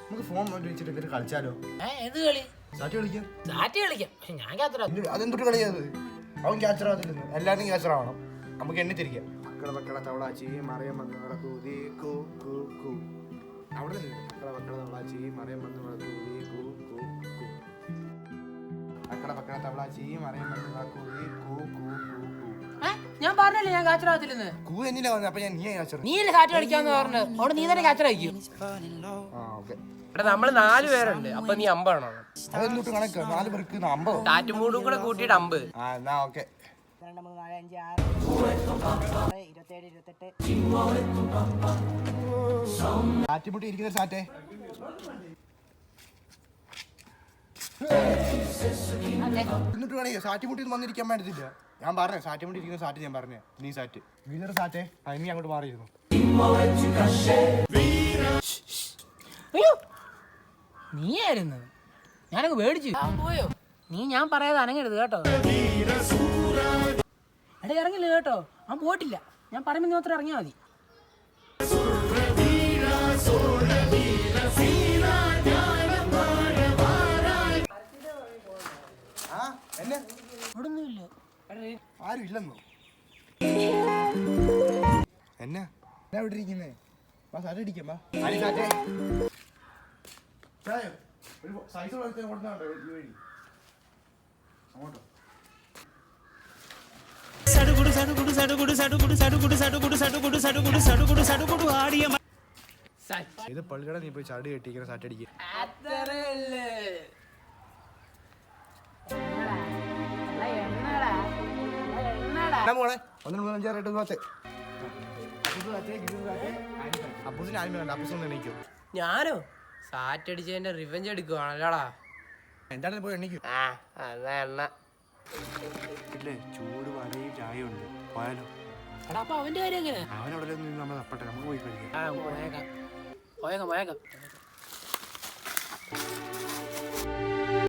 നമുക്ക് ഫോൺ വെച്ചിട്ട് കളിച്ചാലോ? എന്ത് കളി? സാറ്റ് കളിക്കാം. സാറ്റ് കളിക്കാം. ഞാൻ ക്യാച്ചർ അതെന്തൊരു കളിയത്? അവൻ ക്യാച്ചർ ആകത്തില്ലെന്ന്, എല്ലാവരും ക്യാച്ചർ ആവണം. നമുക്ക് എണ്ണി തിരിക്കാം. മക്കളെ മക്കളെ തവളാച്ചി മറിയം വന്ന് കൂതി കൂ കൂ കൂ. അവിടെ മക്കളെ മക്കളെ തവളാച്ചി മറിയം വന്ന് കൂതി കൂ കൂ കൂ. മക്കളെ മക്കളെ തവളാച്ചി മറിയം വന്ന് കൂതി കൂ കൂ കൂ കൂ. ഞാൻ പറഞ്ഞല്ലേ ഞാൻ ക്യാച്ചർ ആകത്തില്ലെന്ന്. കൂ എന്നില്ല വന്നത്, അപ്പൊ ഞാൻ നീ ക്യാച്ചർ. നീയല്ലേ സാറ്റ് കളിക്കാന്ന് പറഞ്ഞു. അവിടെ നീ തന്നെ ക്യാച്ചർ ആയിരിക്കും. എടാ നമ്മള് 4 പേരുണ്ട്, അപ്പൊ നീ 50 ആണോ? അതെന്തൊട്ട് കണക്ക്? 4 പേർക്ക് 50. സാറ്റ് മൂടും കൂടെ കൂട്ടിയിട്ട് 50. എന്നാ ഓക്കെ. 2 3 4 5 6 27 28. സാറ്റിമുട്ടി ഇരിക്കുന്ന സാറ്റേ. എന്നിട്ട് വേണേ സാറ്റിമുട്ടി വന്നിരിക്കാൻ വേണ്ടത്തില്ല. ഞാൻ പറഞ്ഞേ സാറ്റിമുട്ടി ഇരിക്കുന്ന സാറ്റ്. ഞാൻ പറഞ്ഞേ നീ സാറ്റ് വീണർ സാറ്റേ. നീ അങ്ങോട്ട് മാറിയിരുന്നു. അയ്യോ നീയായിരുന്നു. ഞാനങ്ങ് പേടിച്ചു. പോയോ നീ? ഞാൻ പറയാതെ അനങ്ങരുത് കേട്ടോ. എടാ ഇറങ്ങില്ല കേട്ടോ. അവൻ പോയിട്ടില്ല. ഞാൻ പറയുമ്പോൾ മാത്രം ഇറങ്ങിയാൽ മതി. അവിടൊന്നുമില്ല. ആരും ഇല്ലെന്നോ? എന്നാ ഇവിടെ ഇരിക്കുന്നേ? സാറ്റ് അടിക്കാം. സൈസ് കൊടുക്കുന്നുണ്ടോ ഈ വഴി? അങ്ങോട്ടോ? ഇത് പള്ളിയുടെ നീ പോയി ചാട് കെട്ടിക്കുന്ന സാറ്റ് അടിക്കുക. 1 2 3 4 5 അപ്പൂസിന് ആരും വേണ്ട. അപ്പൂസ് എണീക്കോ? ഞാനോ സാറ്റ് അടിച്ചതിന്റെ റിവെഞ്ച് എടുക്കുവാണല്ലോടാ. എന്താണ് പോയി എണീക്കൂ. എണ്ണ ഇല്ലേ ചൂട് വടയും ചായ ഉണ്ട്. പോയാലോ? എടാ അപ്പൊ അവന്റെ കാര്യം എങ്ങനെ? അവനവിടെ നിന്ന് നമ്മൾ തപ്പട്ടെ. നമുക്ക് പോയി കഴിക്കാം. പോയേക്കാം.